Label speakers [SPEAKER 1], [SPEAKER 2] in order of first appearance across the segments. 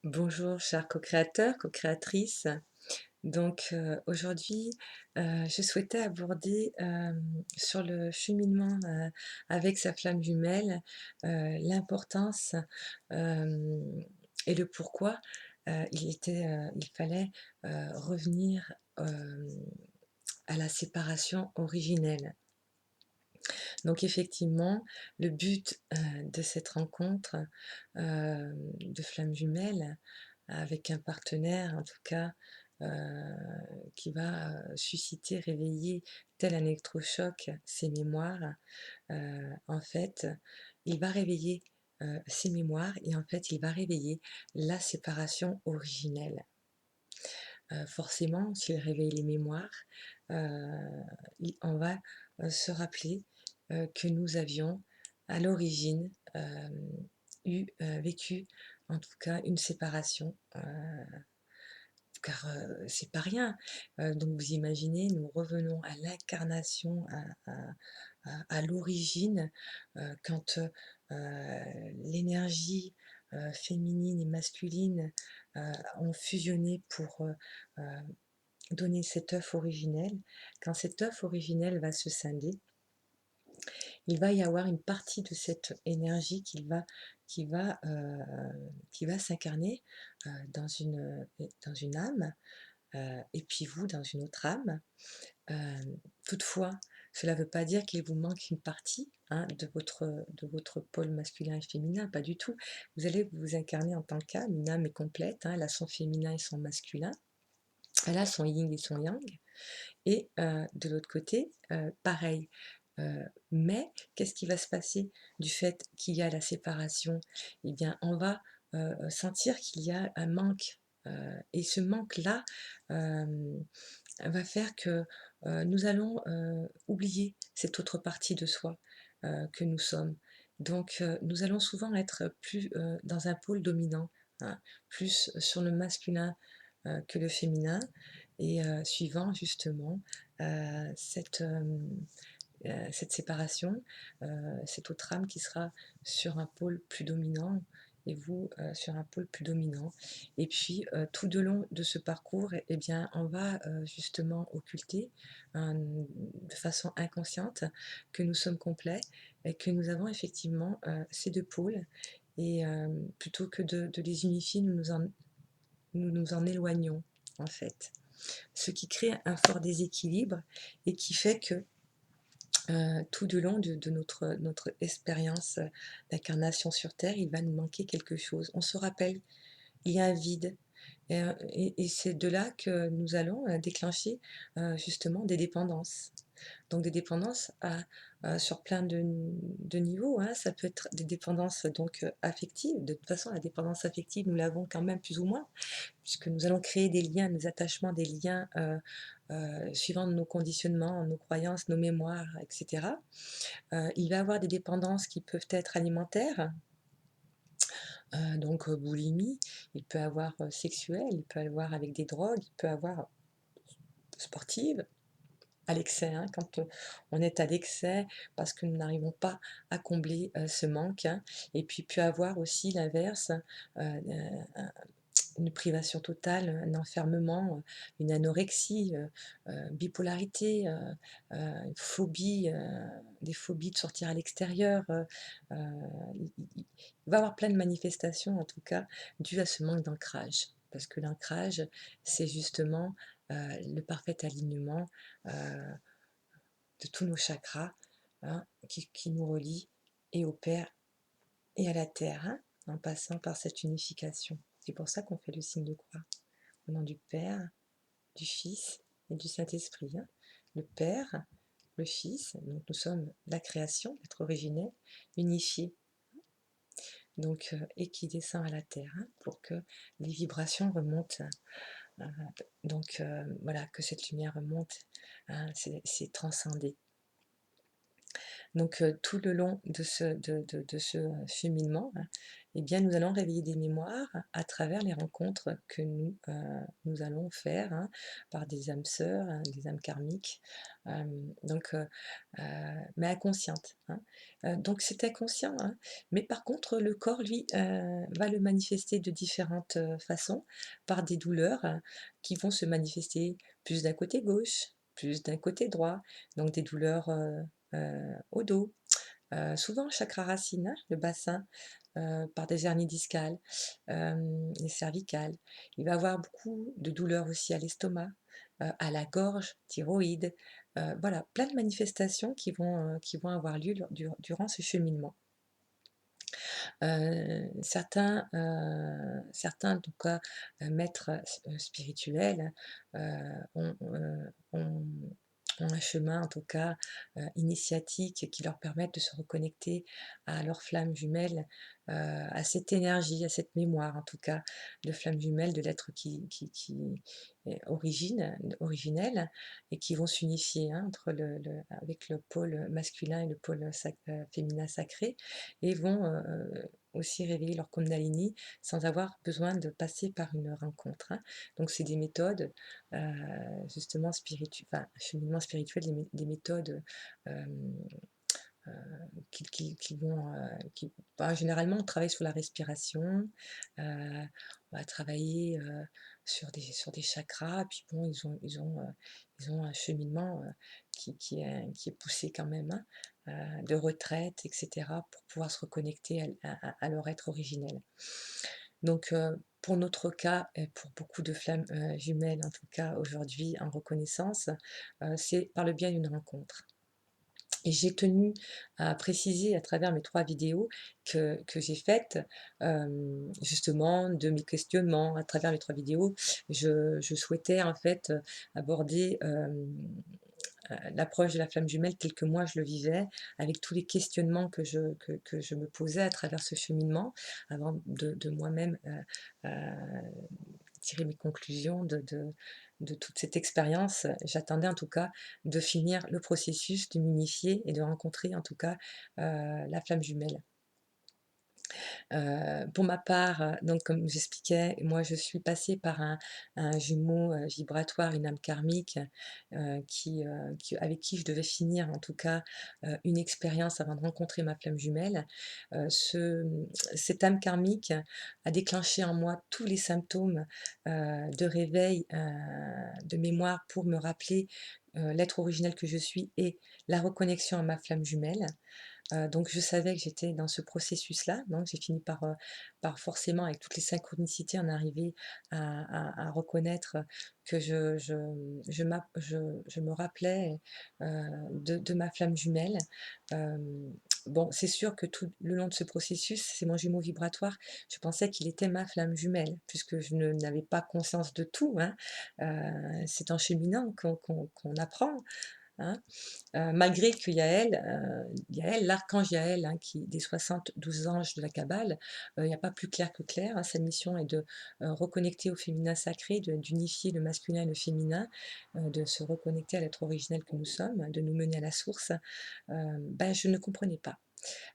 [SPEAKER 1] Bonjour chers co-créateurs, co-créatrices. Aujourd'hui, je souhaitais aborder, sur le cheminement, avec sa flamme jumelle, l'importance, hem et le pourquoi, il fallait, revenir, à la séparation originelle. Donc effectivement, le but, de cette rencontre, de flamme jumelle avec un partenaire en tout cas, heu, qui va, susciter, réveiller tel un électrochoc ses mémoires, en fait, il va réveiller, ses mémoires et en fait, il va réveiller la séparation originelle. Forcément, s'il réveille les mémoires, heu, i on va, se rappeler, que nous avions à l'origine, vécu en tout cas une séparation, car, c'est pas rien. Donc vous imaginez, nous revenons à l'incarnation, à l'origine, quand, l'énergie, féminine et masculine, ont fusionné pour, heu, donner cet œuf originel. Quand cet œuf originel va se scinder, il va y avoir une partie de cette énergie qui va, heu, qui va s'incarner, dans une âme, et puis vous dans une autre âme. Toutefois, cela ne veut pas dire qu'il vous manque une partie, hein, de votre pôle masculin et féminin, pas du tout. Vous allez vous incarner en tant qu'âme, une âme est complète, hein, elle a son féminin et son masculin, elle a son yin et son yang et de l'autre côté, pareil. Mais qu'est-ce qui va se passer du fait qu'il y a la séparation? Eh bien, on va, sentir qu'il y a un manque, et ce manque-là, hem va faire que, nous allons, oublier cette autre partie de soi, que nous sommes. Nous allons souvent être plus, dans un pôle dominant, hein, plus sur le masculin, que le féminin et suivant justement, cette séparation, cette autre âme qui sera sur un pôle plus dominant et vous, sur un pôle plus dominant et puis, tout de long de ce parcours et bien, on va, justement occulter, de façon inconsciente que nous sommes complets et que nous avons effectivement, ces 2 pôles et plutôt que de les unifier, nous nous en éloignons, en fait. Ce qui crée un fort déséquilibre et qui fait que tout du long de notre expérience, d'incarnation sur terre, il va nous manquer quelque chose. On se rappelle, il y a un vide et c'est de là que nous allons, déclencher, justement des dépendances. Donc des dépendances sur plein de niveaux, hein. Ça peut être des dépendances donc, affectives. De toute façon, la dépendance affective, nous l'avons quand même plus ou moins, puisque nous allons créer des liens, des attachements, des liens, suivant nos conditionnements, nos croyances, nos mémoires et cetera. Il va y avoir des dépendances qui peuvent être alimentaires, boulimie, il peut avoir, sexuelle, il peut avoir avec des drogues, il peut avoir sportive, à l'excès, hein, quand, on est à l'excès parce que nous n'arrivons pas à combler, ce manque, hein et puis peut avoir aussi l'inverse, une privation totale, un enfermement, une anorexie, bipolarité, une phobie, des phobies de sortir à l'extérieur, heu, il va y avoir plein de manifestations en tout cas dues à ce manque d'ancrage. Parce que l'ancrage, c'est justement, le parfait alignement, heu, de tous nos chakras, hein, qui nous relient et au père et à la terre, hein, en passant par cette unification. C'est pour ça qu'on fait le signe de croix. Au nom du Père, du Fils et du Saint-Esprit, hein. Le Père, le Fils, donc nous sommes la création, l'être originel, unifié, et qui descend à la terre, hein, pour que les vibrations remontent, heu, voilà, que cette lumière remonte, hein, c'est transcender. Donc tout le long de ce cheminement, hein, eh bien, nous allons réveiller des mémoires à travers les rencontres que nous allons faire, hein, par des âmes sœurs, hein, des âmes karmiques, donc heu, mais inconscientes, hein. Donc c'est inconscient, hein, mais par contre le corps lui, va le manifester de différentes, façons, par des douleurs, qui vont se manifester plus d'un côté gauche, plus d'un côté droit, donc des douleurs, au dos, souvent chakra racine, hein, le bassin, par des hernies discales, les cervicales. Il va avoir beaucoup de douleurs aussi à l'estomac, à la gorge, thyroïde, voilà, plein de manifestations qui vont avoir lieu durant ce cheminement. Certains en tout cas, maîtres, spirituels, ont un chemin en tout cas, initiatique qui leur permettent de se reconnecter à leur flamme jumelle, à cette énergie, à cette mémoire en tout cas de flamme jumelle de l'être qui est originel et qui vont s'unifier, hein, entre avec le pôle masculin et le pôle féminin sacré et vont, aussi réveiller leur Kundalini sans avoir besoin de passer par une rencontre, hein. Donc c'est des méthodes, heu, justement enfin, cheminement spirituel, des méthodes, hem, heu, qui vont, bah, généralement on travaille sur la respiration, on va travailler, sur des chakras, puis bon ils ont un cheminement, qui est poussé quand même, hein, de retraite et cetera pour pouvoir se reconnecter à leur être originel. Donc pour notre cas et pour beaucoup de flammes, jumelles en tout cas aujourd'hui en reconnaissance, c'est par le biais d'une rencontre. Et j'ai tenu à préciser à travers mes 3 vidéos que j'ai faites, justement de mes questionnements. À travers mes 3 vidéos, je souhaitais en fait, aborder, l'approche de la flamme jumelle tel que moi je le vivais, avec tous les questionnements que je me posais à travers ce cheminement, avant de moi-même, tirer mes conclusions de toute cette expérience. J'attendais en tout cas de finir le processus, de m'unifier et de rencontrer en tout cas, la flamme jumelle. Pour ma part, donc comme j'expliquais, moi je suis passée par un jumeau, vibratoire, une âme karmique, avec qui je devais finir en tout cas, une expérience avant de rencontrer ma flamme jumelle. Cette âme karmique a déclenché en moi tous les symptômes, de réveil, de mémoire pour me rappeler, l'être originel que je suis et la reconnexion à ma flamme jumelle. Donc je savais que j'étais dans ce processus-là, donc j'ai fini par forcément avec toutes les synchronicités en arriver à reconnaître que je me rappelais, de ma flamme jumelle. Bon, c'est sûr que tout le long de ce processus, c'est mon jumeau vibratoire, je pensais qu'il était ma flamme jumelle puisque je n'avais pas conscience de tout, hein. C'est en cheminant qu'on apprend, hein. Malgré que Yaël, l'archange Yaël, hein, qui des 72 anges de la Kabbale, il n'y a pas plus clair que clair, hein. Sa mission est de, reconnecter au féminin sacré, d'unifier le masculin et le féminin, de se reconnecter à l'être originel que nous sommes, de nous mener à la source. Ben, je ne comprenais pas.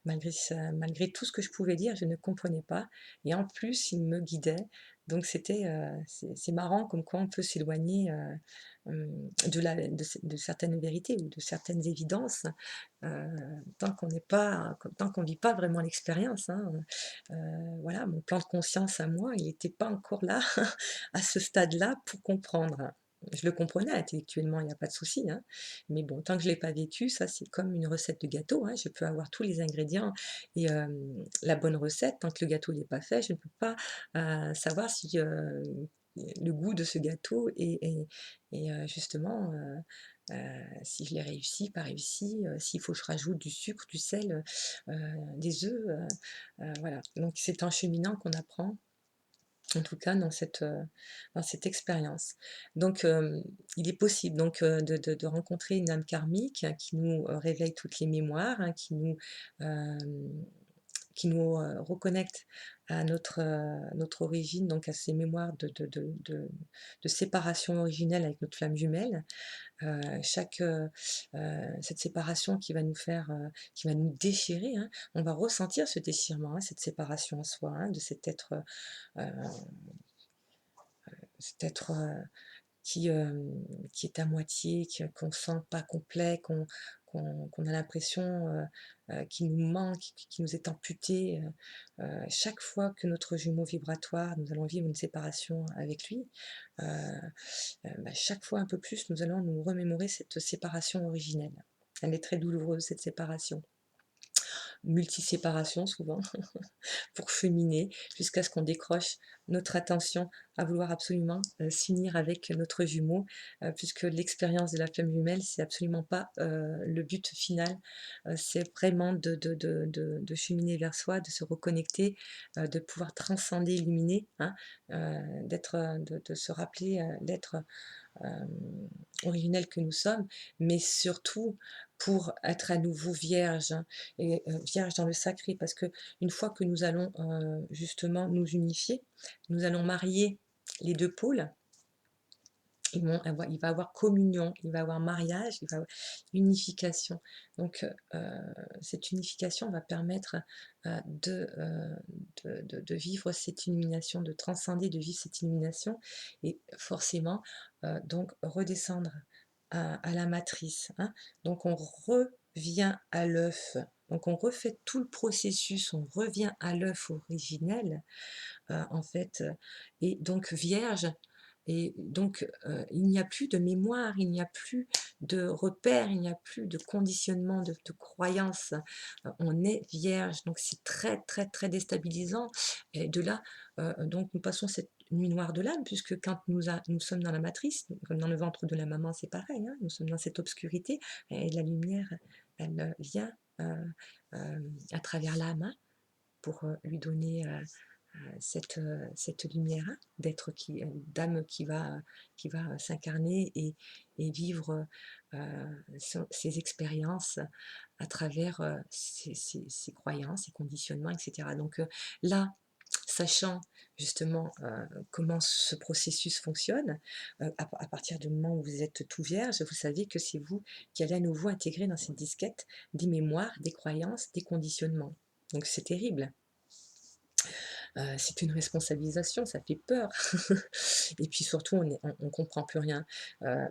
[SPEAKER 1] Malgré tout ce que je pouvais dire, je ne comprenais pas et en plus, il me guidait. Donc c'est marrant comme quoi on peut s'éloigner, de certaines vérités ou de certaines évidences, heu, tant qu'on vit pas vraiment l'expérience, hein, voilà, mon plan de conscience à moi, il était pas encore là, à ce stade-là, pour comprendre. Je le comprenais intellectuellement, il y a pas de souci, hein, mais bon, tant que je l'ai pas vécu, ça c'est comme une recette de gâteau, hein, je peux avoir tous les ingrédients et la bonne recette, tant que le gâteau il est pas fait, je ne peux pas, savoir si, le goût de ce gâteau est justement, si je l'ai réussi, pas réussi, s'il faut que je rajoute du sucre, du sel, des œufs, voilà. Donc c'est en cheminant qu'on apprend, en tout cas dans cette expérience. Donc il est possible donc, de rencontrer une âme karmique qui nous, réveille toutes les mémoires, hein, hem qui nous, reconnecte à notre origine, donc à ces mémoires de séparation originelle avec notre flamme jumelle. Cette séparation qui va nous faire, qui va nous déchirer, hein, on va ressentir ce déchirement, hein, cette séparation en soi, hein, de heu, cet être, qui est à moitié, qu'on sent pas complet, qu'on a l'impression, qu'il nous manque, qui nous est amputé, chaque fois que notre jumeau vibratoire, nous allons vivre une séparation avec lui, heu bah, chaque fois un peu plus, nous allons nous remémorer cette séparation originelle. Elle est très douloureuse, cette séparation. Multiséparation souvent, pour cheminer jusqu'à ce qu'on décroche notre attention à vouloir absolument, s'unir avec notre jumeau, puisque l'expérience de la flamme jumelle, c'est absolument pas, le but final, c'est vraiment de cheminer vers soi, de se reconnecter, de pouvoir transcender, illuminer, hein, de se rappeler, l'être originelle que nous sommes, mais surtout pour être à nouveau vierge, hein, et vierge dans le sacré. Parce que une fois que nous allons, justement nous unifier, nous allons marier les 2 pôles. Il va avoir communion, il va avoir mariage, il va avoir unification. Donc cette unification va permettre, de vivre cette illumination, de transcender, de vivre cette illumination et forcément, donc redescendre à la matrice, hein. Donc on revient à l'œuf, donc on refait tout le processus, on revient à l'œuf originel, en fait, et donc vierge et donc il n'y a plus de mémoire, il n'y a plus de repères, il n'y a plus de conditionnement, de croyances. On est vierge, donc c'est très, très, très déstabilisant et de là, donc nous passons cette nuit noire de l'âme puisque quand nous sommes dans la matrice, comme dans le ventre de la maman, c'est pareil, hein, nous sommes dans cette obscurité et la lumière, elle, vient, à travers l'âme, hein, pour, lui donner, cette lumière, hein, d'âme qui va s'incarner et vivre ses expériences à travers ses croyances, ses conditionnements, etc. Donc là, sachant justement comment ce processus fonctionne, à partir du moment où vous êtes tout vierge, vous savez que c'est vous qui allez à nouveau intégrer dans cette disquette des mémoires, des croyances, des conditionnements. Donc c'est terrible. C'est une responsabilisation, ça fait peur et puis surtout on comprend plus rien.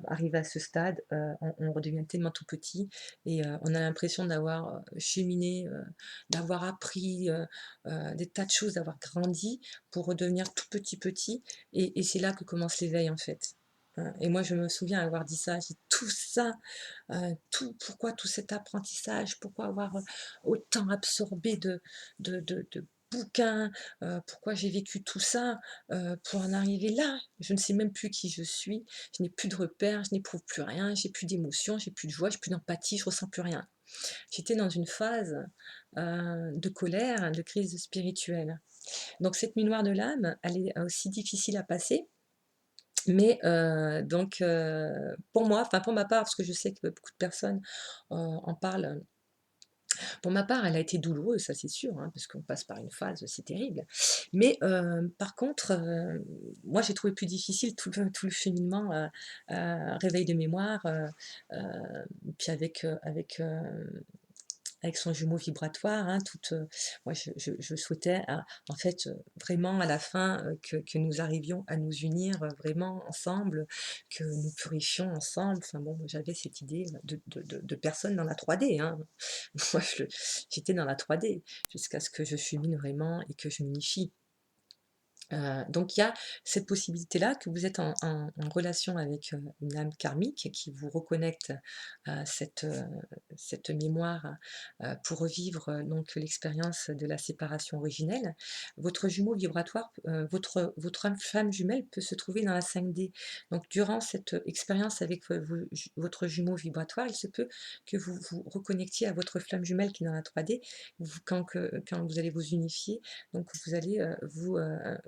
[SPEAKER 1] Arrivé à ce stade, on redevient tellement tout petit et on a l'impression d'avoir, cheminé, d'avoir appris, des tas de choses, d'avoir grandi pour redevenir tout petit, petit et c'est là que commence l'éveil en fait. Et moi je me souviens avoir dit ça, j'ai dit: «Tout ça, pourquoi tout cet apprentissage? Pourquoi avoir, autant absorbé de bouquins? Pourquoi j'ai vécu tout ça, pour en arriver là? Je ne sais même plus qui je suis, je n'ai plus de repères, je n'éprouve plus rien, j'ai plus d'émotions, j'ai plus de joie, j'ai plus d'empathie, je ressens plus rien». J'étais dans une phase, de colère, de crise spirituelle. Donc cette nuit noire de l'âme, elle est aussi difficile à passer, mais donc pour moi, enfin pour ma part, parce que je sais que beaucoup de personnes, en parlent. Pour ma part, elle a été douloureuse, ça c'est sûr, hein, parce qu'on passe par une phase, c'est terrible. Mais par contre, moi j'ai trouvé plus difficile tout le cheminement, réveil de mémoire, puis avec son jumeau vibratoire, hein, moi je souhaitais, en fait, vraiment à la fin, que nous arrivions à nous unir, vraiment ensemble, que nous purifions ensemble. Enfin bon, moi j'avais cette idée de personne dans la 3D, hein. Moi j'étais dans la 3D jusqu'à ce que je chemine vraiment et que je m'unifie. Donc il y a cette possibilité-là que vous êtes en relation avec, une âme karmique qui vous reconnecte à cette mémoire, pour revivre, donc l'expérience de la séparation originelle. Votre jumeau vibratoire, votre âme flamme jumelle peut se trouver dans la 5D. Donc durant cette expérience avec, votre jumeau vibratoire, il se peut que vous vous reconnectiez à votre flamme jumelle qui est dans la 3D, quand vous allez vous unifier, donc vous allez,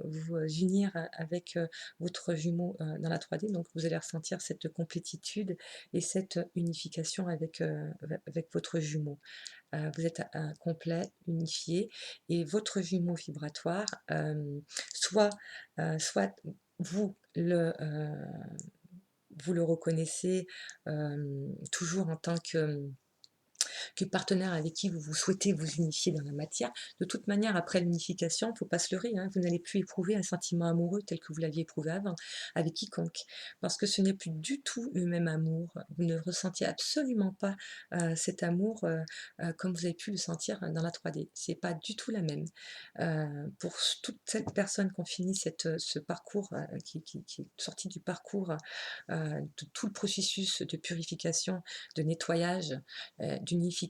[SPEAKER 1] vous unir avec, votre jumeau, dans la 3D, donc vous allez ressentir cette complétitude et cette unification avec votre jumeau. vous êtes un complet, unifié et votre jumeau vibratoire, soit, soit vous le, vous le reconnaissez, toujours en tant que partenaire avec qui vous souhaitez vous unifier dans la matière. De toute manière, après l'unification, il ne faut pas se leurrer, hein, vous n'allez plus éprouver un sentiment amoureux tel que vous l'aviez éprouvé avant, avec quiconque. Parce que ce n'est plus du tout le même amour. Vous ne ressentiez absolument pas cet amour comme vous avez pu le sentir dans la 3D. C'est pas du tout la même. Pour toutes ces personnes qui ont fini ce parcours, qui est sorti du parcours de tout le processus de purification, de nettoyage, d'unification,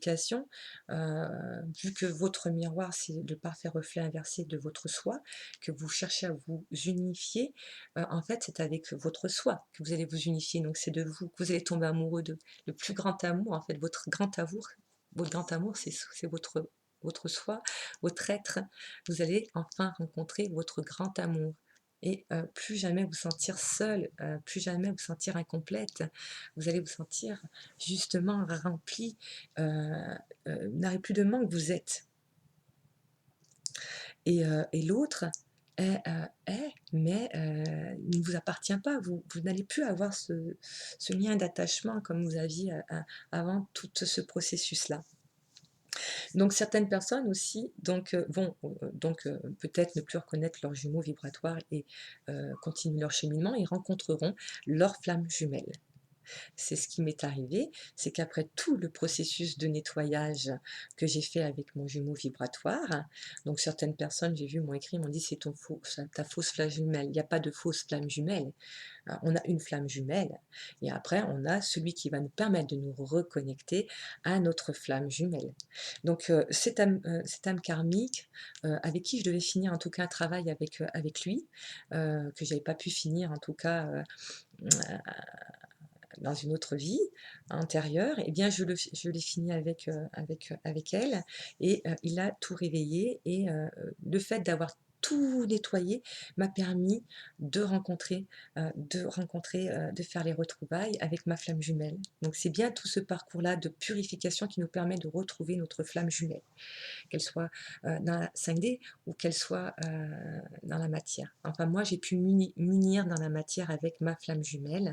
[SPEAKER 1] vu que votre miroir, c'est le parfait reflet inversé de votre soi, que vous cherchez à vous unifier, en fait, c'est avec votre soi que vous allez vous unifier, donc c'est de vous que vous allez tomber amoureux de. Le plus grand amour, en fait, votre grand amour, c'est votre soi, votre être. Vous allez enfin rencontrer votre grand amour et plus jamais vous sentir seule, plus jamais vous sentir incomplète. Vous allez vous sentir justement remplie, n'avez plus de manque, vous êtes. Et l'autre mais il ne vous appartient pas. Vous n'allez plus avoir ce lien d'attachement comme vous aviez avant tout ce processus-là. Donc certaines personnes aussi vont peut-être ne plus reconnaître leurs jumeaux vibratoires et continuer leur cheminement et rencontreront leur flamme jumelle. C'est ce qui m'est arrivé, c'est qu'après tout le processus de nettoyage que j'ai fait avec mon jumeau vibratoire, donc certaines personnes, j'ai vu, m'ont écrit, m'ont dit: «C'est ta fausse flamme jumelle». Il n'y a pas de fausse flamme jumelle. On a une flamme jumelle et après on a celui qui va nous permettre de nous reconnecter à notre flamme jumelle. Donc cette âme karmique, avec qui je devais finir en tout cas un travail avec lui, que j'avais pas pu finir en tout cas, dans une autre vie antérieure, eh bien je l'ai fini avec elle et il a tout réveillé et le fait d'avoir tout nettoyé m'a permis de faire les retrouvailles avec ma flamme jumelle. Donc c'est bien tout ce parcours-là de purification qui nous permet de retrouver notre flamme jumelle, qu'elle soit dans la 5D ou qu'elle soit dans la matière. Enfin moi j'ai pu m'unir dans la matière avec ma flamme jumelle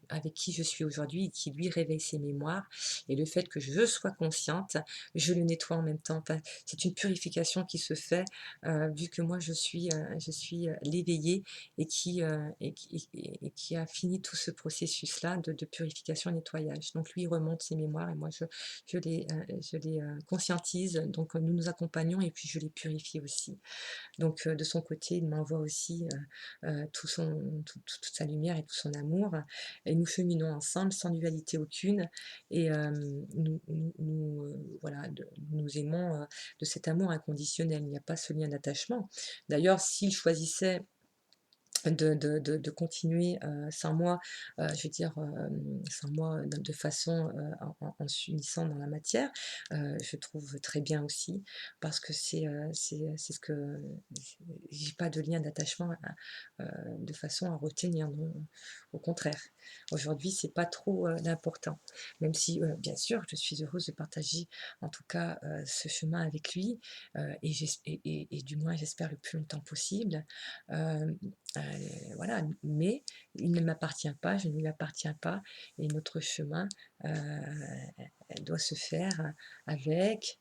[SPEAKER 1] avec qui je suis aujourd'hui et qui lui réveille ses mémoires. Et le fait que je sois consciente, je le nettoie en même temps. Enfin, c'est une purification qui se fait vu que moi je suis l'éveillée et qui a fini tout ce processus-là de purification et nettoyage. Donc lui il remonte ses mémoires et moi je les conscientise. Donc nous nous accompagnons et puis je les purifie aussi. Donc de son côté, il m'envoie aussi toute sa lumière et tout son amour. Et nous cheminons ensemble sans dualité aucune. Et voilà, nous aimons de cet amour inconditionnel. Il n'y a pas ce lien d'attachement. D'ailleurs, s'il choisissait de continuer sans moi, je veux dire, sans moi de façon en s'unissant dans la matière, je trouve très bien aussi parce que c'est ce que j'ai pas de lien d'attachement de façon à retenir, non, au contraire. Aujourd'hui, c'est pas trop d'important, même si bien sûr, je suis heureuse de partager en tout cas ce chemin avec lui et du moins j'espère le plus longtemps possible. Euh, voilà, mais il ne m'appartient pas, je ne lui appartiens pas et notre chemin, elle doit se faire avec,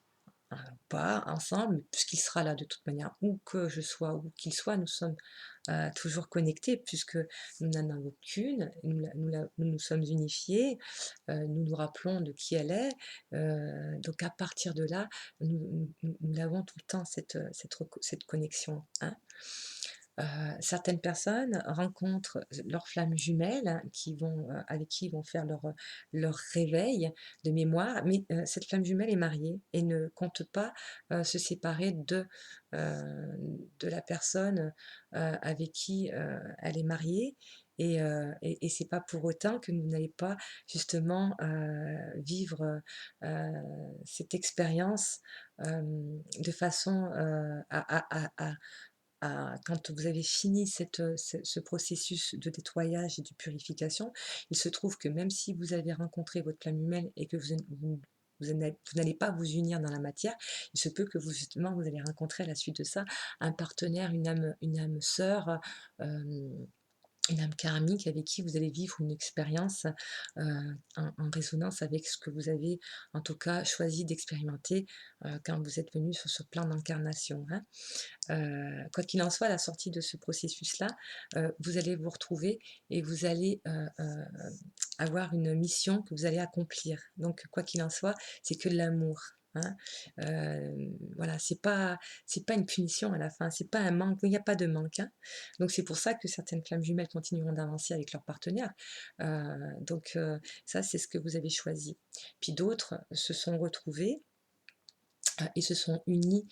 [SPEAKER 1] pas ensemble, puisqu'il sera là de toute manière, où que je sois, où qu'il soit, nous sommes, toujours connectés puisque nous n'en avons qu'une, nous nous sommes unifiés, nous nous rappelons de qui elle est, donc à partir de là, nous avons tout le temps cette connexion, hein. Certaines personnes rencontrent leurs flammes jumelles avec qui ils vont faire leur réveil de mémoire, mais cette flamme jumelle est mariée et ne compte pas se séparer de la personne avec qui elle est mariée. Et c'est pas pour autant que vous n'allez pas justement vivre cette expérience de façon quand vous avez fini ce processus de nettoyage et de purification, il se trouve que même si vous avez rencontré votre flamme humaine et que vous vous n'allez pas vous unir dans la matière. Il se peut que vous justement, vous allez rencontrer à la suite de ça un partenaire, une âme sœur, une âme karmique avec qui vous allez vivre une expérience, en résonance avec ce que vous avez, en tout cas, choisi d'expérimenter, quand vous êtes venu sur ce plan d'incarnation, hein. Quoi qu'il en soit, à la sortie de ce processus-là, vous allez vous retrouver et vous allez, avoir une mission que vous allez accomplir. Donc quoi qu'il en soit, c'est que de l'amour, hein. Voilà, c'est pas une punition à la fin, c'est pas un manque, il n'y a pas de manque, hein. Donc c'est pour ça que certaines flammes jumelles continueront d'avancer avec leurs partenaires. Ça, c'est ce que vous avez choisi. Puis d'autres se sont retrouvés et se sont unies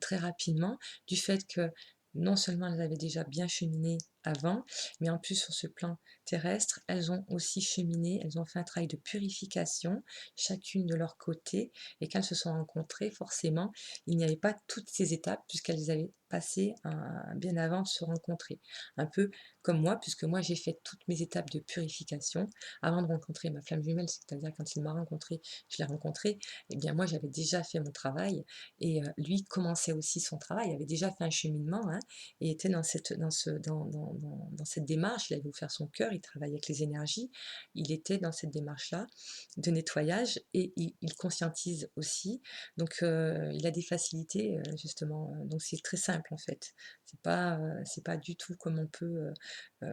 [SPEAKER 1] très rapidement du fait que non seulement elles avaient déjà bien cheminé avant, mais en plus sur ce plan terrestre, elles ont aussi cheminé, elles ont fait un travail de purification, chacune de leur côté, et quand elles se sont rencontrées, forcément, il n'y avait pas toutes ces étapes puisqu'elles avaient passé bien avant de se rencontrer. Un peu comme moi, puisque moi j'ai fait toutes mes étapes de purification avant de rencontrer ma flamme jumelle, c'est-à-dire quand il m'a rencontrée, je l'ai rencontrée, eh bien moi j'avais déjà fait mon travail et lui commençait aussi son travail, il avait déjà fait un cheminement, hein, et était dans cette démarche. Il avait ouvert son cœur, il travaillait avec les énergies, il était dans cette démarche-là de nettoyage et il conscientise aussi. Donc il a des facilités justement, donc c'est très simple en fait. C'est pas du tout comme on peut,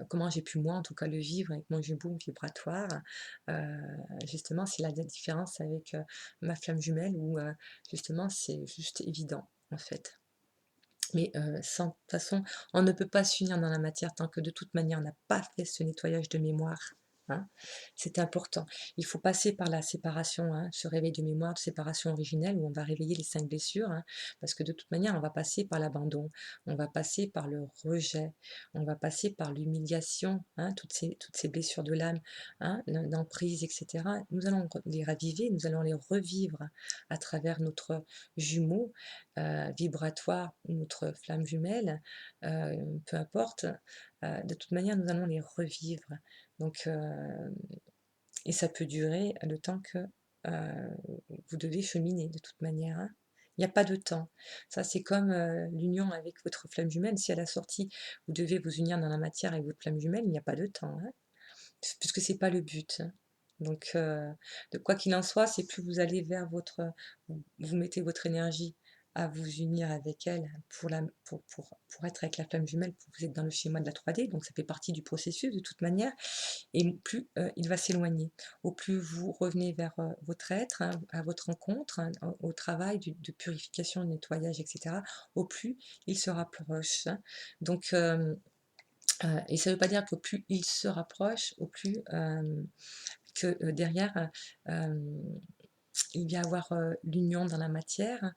[SPEAKER 1] comment j'ai pu moi en tout cas le vivre avec mon jubou vibratoire. Heu, Justement, c'est la différence avec, ma flamme jumelle où, justement c'est juste évident, en fait. Mais, sans de toute façon, on ne peut pas s'unir dans la matière tant que de toute manière on n'a pas fait ce nettoyage de mémoire, hein. C'est important. Il faut passer par la séparation, hein, ce réveil de mémoire, de séparation originelle où on va réveiller les 5 blessures, hein, parce que de toute manière on va passer par l'abandon, on va passer par le rejet, on va passer par l'humiliation, hein, toutes ces blessures de l'âme, hein, l'emprise et cetera. Nous allons les raviver, nous allons les revivre à travers notre jumeau, vibratoire ou notre flamme jumelle, peu importe, de toute manière, nous allons les revivre. Donc, et ça peut durer le temps que vous devez cheminer de toute manière, hein. Il n'y a pas de temps. Ça, c'est comme l'union avec votre flamme jumelle. Si à la sortie, vous devez vous unir dans la matière avec votre flamme jumelle, il n'y a pas de temps, hein, puisque c'est pas le but, hein. Donc, de quoi qu'il en soit, c'est plus vous allez vers vous mettez votre énergie à vous unir avec elle pour être avec la flamme jumelle, vous êtes dans le schéma de la 3D, donc ça fait partie du processus de toute manière, et plus il va s'éloigner. Au plus vous revenez vers votre être, hein, à votre rencontre, hein, au travail de purification, de nettoyage, etc., au plus il se rapproche, hein. Donc, et ça ne veut pas dire que plus il se rapproche, au plus que derrière, il va y avoir l'union dans la matière.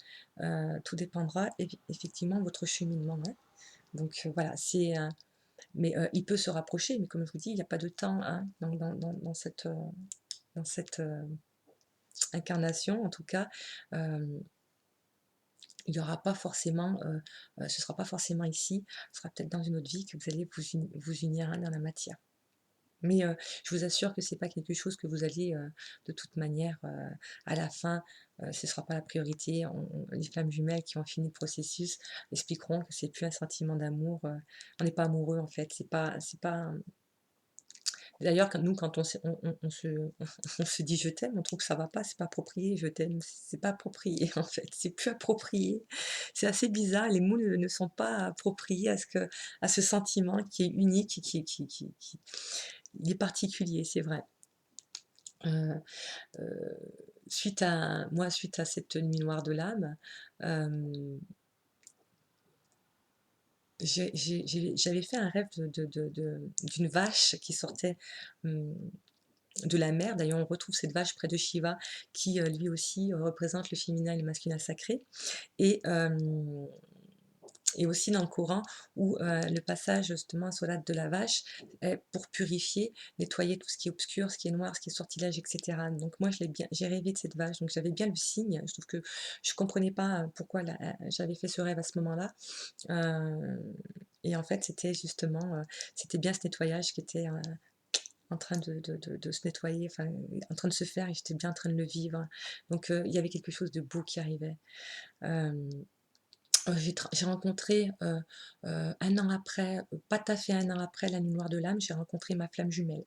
[SPEAKER 1] Tout dépendra effectivement de votre cheminement, hein. Donc voilà, mais il peut se rapprocher, mais comme je vous dis, il n'y a pas de temps, hein, dans cette incarnation en tout cas. euh, il y aura pas forcément, ce sera pas forcément ici, ce sera peut-être dans une autre vie que vous allez vous unir, hein, dans la matière. Mais, je vous assure que c'est pas quelque chose que vous allez, de toute manière, à la fin, ce sera pas la priorité. Les flammes jumelles qui ont fini le processus expliqueront que c'est plus un sentiment d'amour, on n'est pas amoureux en fait, c'est pas, d'ailleurs quand on se on se dit: «Je t'aime», on trouve que ça va pas, c'est pas approprié, «Je t'aime», c'est pas approprié en fait, c'est plus approprié. C'est assez bizarre, les mots ne sont pas appropriés à ce sentiment qui est unique et qui il est particulier, c'est vrai. Heu suite à cette nuit noire de l'âme, hem, j'avais fait un rêve d'une vache qui sortait, mmh, de la mer. D'ailleurs, on retrouve cette vache près de Shiva qui, lui aussi, représente le féminin et le masculin sacré, et aussi dans le Coran où, le passage justement sur la de la vache est pour purifier, nettoyer tout ce qui est obscur, ce qui est noir, ce qui est sortilège et cetera. Donc moi j'ai rêvé de cette vache, donc j'avais bien le signe. Je trouve que je comprenais pas, pourquoi j'avais fait ce rêve à ce moment-là, et en fait c'était justement, c'était bien ce nettoyage qui était, en train de se nettoyer, enfin, en train de se faire et j'étais bien en train de le vivre. Donc il y avait quelque chose de beau qui arrivait. Hem, j'ai rencontré, 1 an après, pas tout à fait 1 an après la nuit noire de l'âme, j'ai rencontré ma flamme jumelle.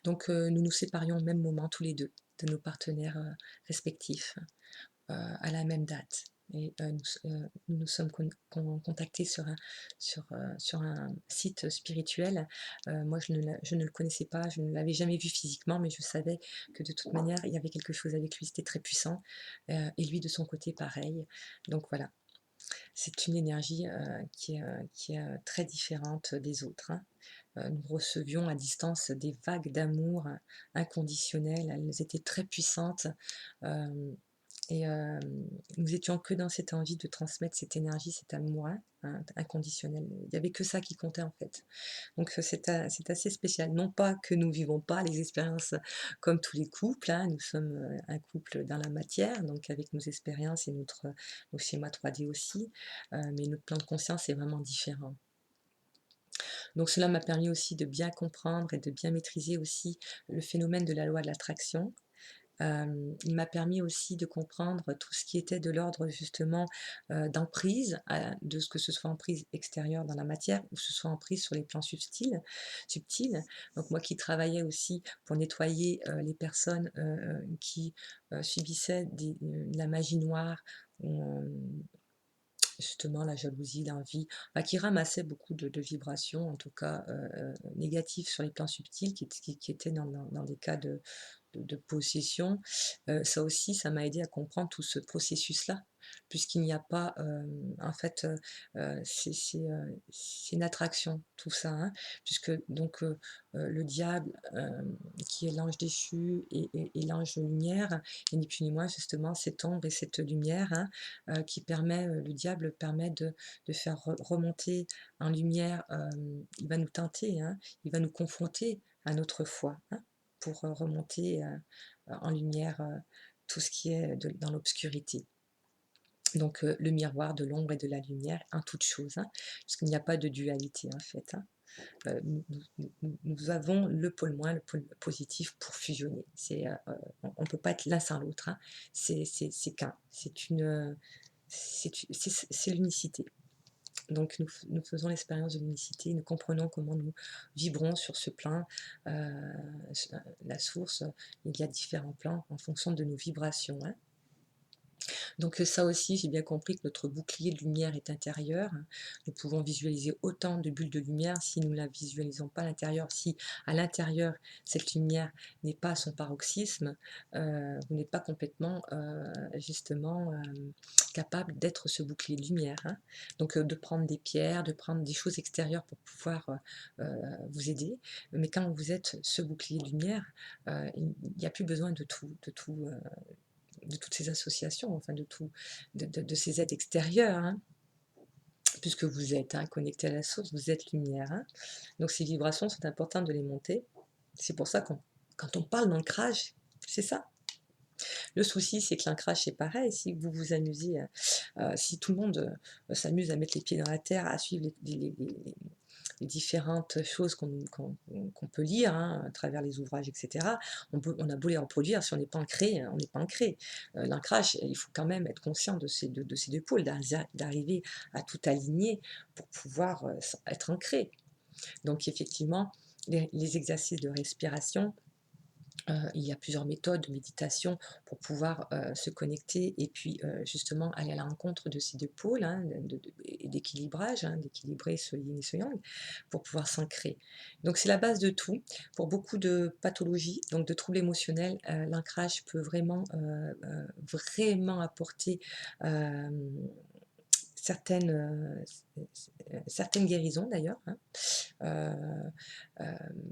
[SPEAKER 1] Donc nous nous séparions au même moment tous les 2 de nos partenaires, respectifs, à la même date et nous nous sommes contactés sur un site spirituel. Moi je ne le connaissais pas, je ne l'avais jamais vu physiquement, mais je savais que de toute manière, il y avait quelque chose avec lui, c'était très puissant, et lui de son côté pareil. Donc voilà, c'est une énergie, qui est très différente des autres, hein. Nous recevions à distance des vagues d'amour inconditionnel, elles étaient très puissantes, hem et nous étions que dans cette envie de transmettre cette énergie, cet amour inconditionnel. Il y avait que ça qui comptait, en fait. Donc c'est assez spécial. Non pas que nous vivons pas les expériences comme tous les couples, hein, nous sommes, un couple dans la matière, donc avec nos expériences et nos schémas 3D aussi, mais notre plan de conscience est vraiment différent. Donc cela m'a permis aussi de bien comprendre et de bien maîtriser aussi le phénomène de la loi de l'attraction. Il m'a permis aussi de comprendre tout ce qui était de l'ordre justement, d'emprise, de ce que ce soit emprise extérieure dans la matière ou ce soit emprise sur les plans subtils. Donc moi qui travaillais aussi pour nettoyer, les personnes, qui, subissaient de la magie noire ou, justement la jalousie, l'envie, bah, qui ramassait beaucoup de vibrations, en tout cas, négatives sur les plans subtils, qui étaient dans des cas de possession. Ça aussi, ça m'a aidé à comprendre tout ce processus-là, puisqu'il n'y a pas, en fait, c'est une attraction tout ça, hein, puisque donc le diable, qui est l'ange déchu et l'ange de lumière, et ni plus ni moins justement cette ombre et cette lumière, hein, qui permet, le diable permet de faire remonter en lumière, il va nous teinter, hein, il va nous confronter à notre foi, hein, pour, remonter, en lumière, tout ce qui est dans l'obscurité. Donc le miroir de l'ombre et de la lumière en toute chose, hein, puisqu'il n'y a pas de dualité en fait, hein. Nous avons le pôle moins, le pôle positif pour fusionner. On ne peut pas être l'un sans l'autre, hein. C'est qu'un, c'est l'unicité. Donc nous faisons l'expérience de l'unicité, nous comprenons comment nous vibrons sur ce plan, la source, il y a différents plans en fonction de nos vibrations, hein. Donc ça aussi, j'ai bien compris que notre bouclier de lumière est intérieur. Nous pouvons visualiser autant de bulles de lumière si nous ne la visualisons pas à l'intérieur. Si à l'intérieur, cette lumière n'est pas à son paroxysme, vous n'êtes pas complètement, justement, capable d'être ce bouclier de lumière, hein. Donc de prendre des pierres, de prendre des choses extérieures pour pouvoir, vous aider. Mais quand vous êtes ce bouclier de lumière, il n'y a plus besoin de toutes ces associations, enfin de ces aides extérieures, hein, puisque vous êtes, hein, connecté à la source, vous êtes lumière, hein. Donc ces vibrations sont importantes de les monter. C'est pour ça qu'on quand on parle d'ancrage, c'est ça. Le souci, c'est que l'ancrage, c'est pareil. Si vous vous amusez, si tout le monde, s'amuse à mettre les pieds dans la terre, à suivre les différentes choses qu'on peut lire, hein, à travers les ouvrages et cetera, on a beau les reproduire, si on n'est pas ancré, on n'est pas ancré. L'ancrage, il faut quand même être conscient de ces 2 pôles, d'arriver à tout aligner pour pouvoir, être ancré. Donc effectivement, les exercices de respiration, il y a plusieurs méthodes de méditation pour pouvoir, se connecter et puis, justement aller à la rencontre de ces 2 pôles, hein, et d'équilibrage, hein, d'équilibrer ce yin et ce yang pour pouvoir s'ancrer. Donc c'est la base de tout. Pour beaucoup de pathologies, donc de troubles émotionnels, l'ancrage peut vraiment apporter, hem, certaines guérisons d'ailleurs, hein. Heu, hem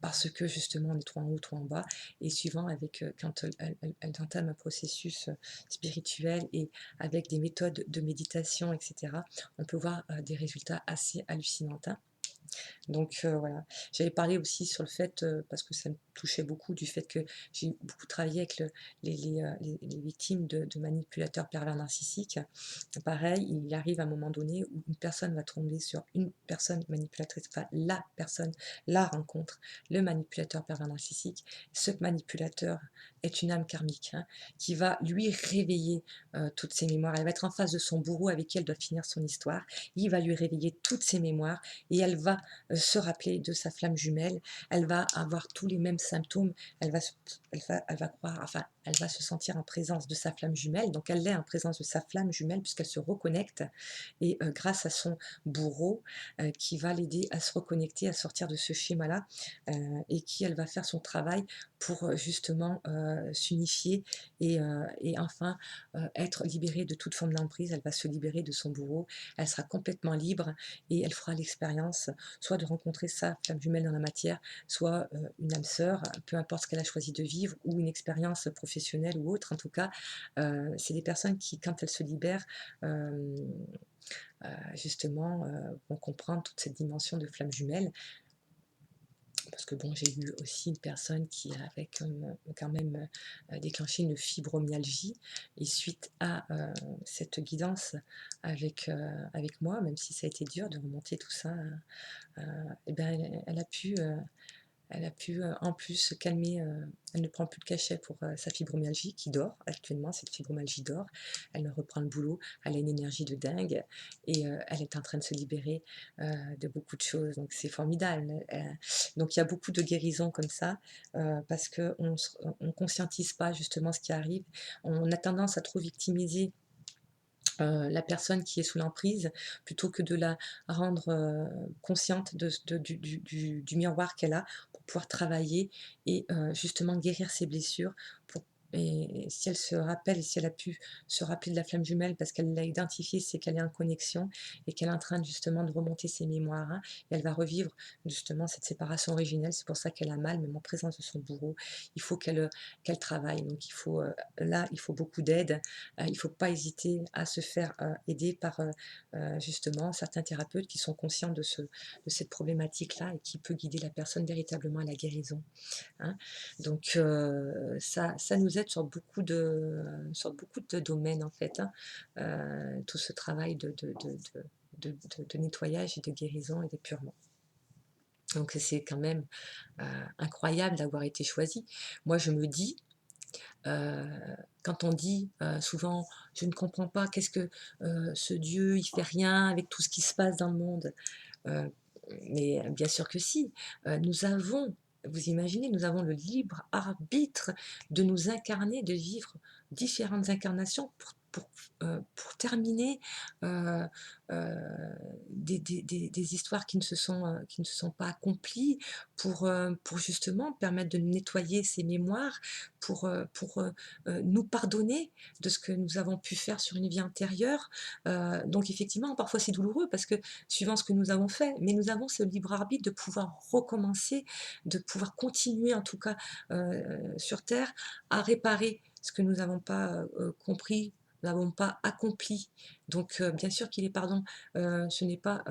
[SPEAKER 1] Parce que justement on est trop en haut, trop en bas et suivant avec, quand, elles entament un processus, spirituel et avec des méthodes de méditation et cetera, on peut voir, des résultats assez hallucinants, hein. Donc voilà. J'avais parlé aussi sur le fait, parce que ça me touchait beaucoup, du fait que j'ai beaucoup travaillé avec les victimes de manipulateurs pervers narcissiques. Pareil, il arrive à un moment donné où une personne va tomber sur une personne manipulatrice, enfin la personne, la rencontre, le manipulateur pervers narcissique. Ce manipulateur est une âme karmique, hein, qui va lui réveiller, toutes ses mémoires. Elle va être en face de son bourreau avec qui elle doit finir son histoire. Il va lui réveiller toutes ses mémoires et elle va se rappeler de sa flamme jumelle, elle va avoir tous les mêmes symptômes, elle va croire, enfin, elle va se sentir en présence de sa flamme jumelle, donc elle est en présence de sa flamme jumelle puisqu'elle se reconnecte et grâce à son bourreau qui va l'aider à se reconnecter, à sortir de ce schéma-là et qui, elle va faire son travail pour justement s'unifier et enfin être libérée de toute forme d'emprise. Elle va se libérer de son bourreau, elle sera complètement libre et elle fera l'expérience soit de rencontrer sa flamme jumelle dans la matière, soit une âme sœur, peu importe ce qu'elle a choisi de vivre, ou une expérience professionnelle ou autre. En tout cas, c'est des personnes qui, quand elles se libèrent, justement, vont comprendre toute cette dimension de flamme jumelle. Parce que bon, j'ai eu aussi une personne qui avait quand même déclenché une fibromyalgie et suite à cette guidance avec moi, même si ça a été dur de remonter tout ça, et ben, elle a pu, en plus se calmer, elle ne prend plus de cachet pour, sa fibromyalgie qui dort actuellement, cette fibromyalgie dort. Elle reprend le boulot, elle a une énergie de dingue et elle est en train de se libérer, de beaucoup de choses, donc c'est formidable, donc il y a beaucoup de guérisons comme ça, parce qu'on on conscientise pas justement ce qui arrive. On a tendance à trop victimiser la personne qui est sous l'emprise, plutôt que de la rendre, consciente du miroir qu'elle a pour pouvoir travailler et justement guérir ses blessures pour et si elle se rappelle et si elle a pu se rappeler de la flamme jumelle parce qu'elle l'a identifiée, c'est qu'elle est en connexion et qu'elle est en train justement de remonter ses mémoires, hein, et elle va revivre justement cette séparation originelle. C'est pour ça qu'elle a mal, même en présence de son bourreau. Il faut qu'elle travaille, donc il faut, là, il faut beaucoup d'aide. Il ne faut pas hésiter à se faire aider par justement certains thérapeutes qui sont conscients de cette problématique-là et qui peut guider la personne véritablement à la guérison, hein. Donc ça nous aide sur beaucoup de domaines en fait, hein, tout ce travail de nettoyage et de guérison et d'épurement. Donc c'est quand même incroyable d'avoir été choisi. Moi je me dis, Heu, quand on dit, souvent: «Je ne comprends pas, qu'est-ce que, ce Dieu, il fait rien avec tout ce qui se passe dans le monde?» heu, mais bien sûr que si, nous avons vous imaginez, nous avons le libre arbitre de nous incarner, de vivre différentes incarnations pour terminer, heu des histoires qui ne se sont pas accomplies, pour justement permettre de nettoyer ces mémoires, nous pardonner de ce que nous avons pu faire sur une vie antérieure. Donc effectivement, parfois c'est douloureux parce que suivant ce que nous avons fait, mais nous avons ce libre arbitre de pouvoir recommencer, de pouvoir continuer en tout cas, sur terre à réparer ce que nous n'avons pas, compris, nous n'avons pas accompli. Donc bien sûr qu'il est pardon, ce n'est pas,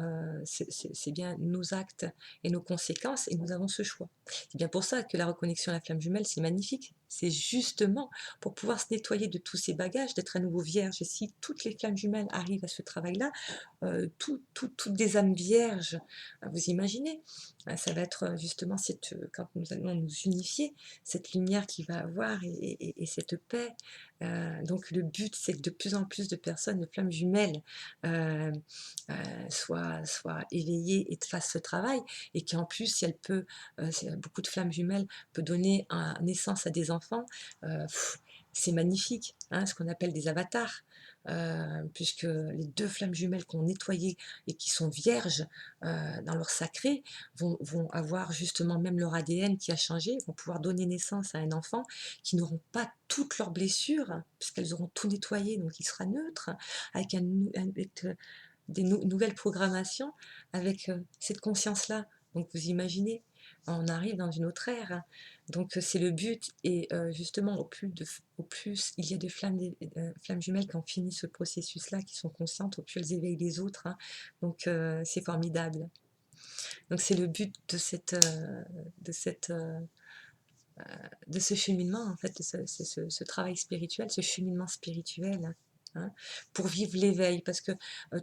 [SPEAKER 1] c'est bien nos actes et nos conséquences et nous avons ce choix. C'est bien pour ça que la reconnexion à la flamme jumelle, c'est magnifique. C'est justement pour pouvoir se nettoyer de tous ces bagages, d'être à nouveau vierge. Et si toutes les flammes jumelles arrivent à ce travail-là, toutes des âmes vierges, vous imaginez? Ça va être justement cette, quand nous allons nous unifier, cette lumière qui va avoir et cette paix. Donc le but, c'est que de plus en plus de personnes, de flammes jumelles, heu soient éveillées et fassent ce travail et qu'en plus, si elle peut, si beaucoup de flammes jumelles peut donner naissance à des enfants, heu, c'est magnifique, hein, ce qu'on appelle des avatars. Puisque les 2 flammes jumelles qui ont nettoyé et qui sont vierges, dans leur sacré, vont avoir justement même leur ADN qui a changé, vont pouvoir donner naissance à un enfant qui n'auront pas toutes leurs blessures, puisqu'elles auront tout nettoyé, donc il sera neutre, avec avec, des nouvelles programmations, avec, cette conscience-là. Donc vous imaginez, on arrive dans une autre ère, hein. Donc c'est le but et justement au plus il y a de flammes jumelles qui ont fini ce processus-là, qui sont conscientes, au plus elles éveillent les autres, hein. Donc c'est formidable. Donc c'est le but de de cette, de ce cheminement, en fait, de ce travail spirituel, ce cheminement spirituel, hein, pour vivre l'éveil. Parce que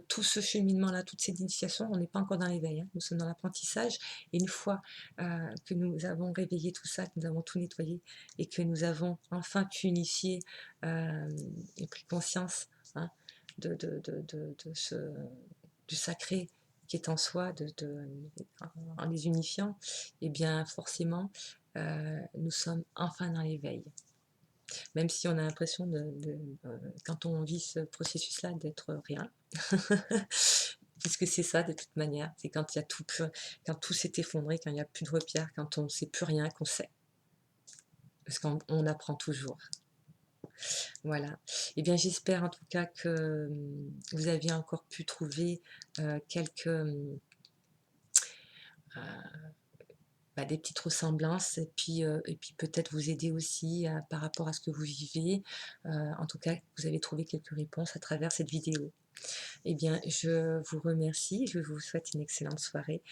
[SPEAKER 1] tout ce cheminement-là, toute cette initiation, on n'est pas encore dans l'éveil, hein, nous sommes dans l'apprentissage. Et une fois que nous avons réveillé tout ça, que nous avons tout nettoyé et que nous avons enfin pu initier et pris conscience, hein, de du sacré qui est en soi, en les unifiant, et bien forcément, nous sommes enfin dans l'éveil. Même si on a l'impression quand on vit ce processus-là, d'être rien. Puisque c'est ça de toute manière, c'est quand il y a quand tout s'est effondré, quand il n'y a plus de repères, quand on ne sait plus rien qu'on sait. Parce qu'on apprend toujours. Voilà. Et bien j'espère en tout cas que vous avez encore pu trouver quelques des petites ressemblances et puis peut-être vous aider aussi par rapport à ce que vous vivez. En tout cas, vous avez trouvé quelques réponses à travers cette vidéo. Eh bien, je vous remercie, je vous souhaite une excellente soirée.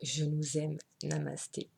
[SPEAKER 1] Je nous aime. Namasté.